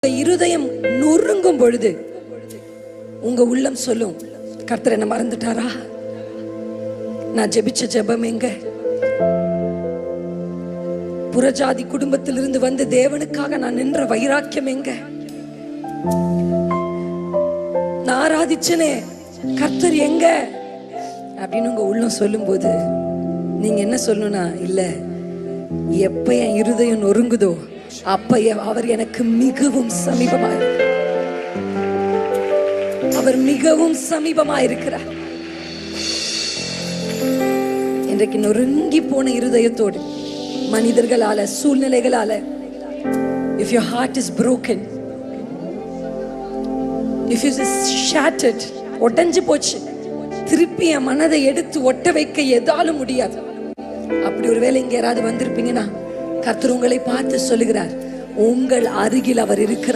இருதயம் நொறுங்கும் பொழுது உங்க உள்ளம் சொல்லும், கர்த்தர் என்ன மறந்துட்டாரா? நான் ஜெபிச்ச ஜெபம் எங்க? புறஜாதி குடும்பத்திலிருந்து வந்து தேவனுக்காக நான் நின்ற வைராக்கியம் எங்க? நான் ஆராதிச்சனே, கர்த்தர் எங்க அப்படின்னு உங்க உள்ளம் சொல்லும் போது நீங்க என்ன சொல்லணும்னா, இல்ல, எப்ப என் இருதயம் நொறுங்குதோ அப்ப அவர் எனக்கு மிகவும் சமீபமாய், அவர் மிகவும் சமீபமாய் இருக்கிறார். இன்றைக்கு நொறுங்கி போன இருதயத்தோடு மனிதர்களால, சூழ்நிலைகளால, if your heart is broken, if it is shattered, உடைஞ்சு போச்சு, திருப்பி என் மனதை எடுத்து ஒட்ட வைக்க எதாலும் முடியாது. அப்படி ஒருவேளை இங்க யாராவது வந்திருப்பீங்கன்னா, கர்த்தர் உங்களை பார்த்து சொல்லுகிறார், உங்கள் அருகில் அவர் இருக்கிறார்.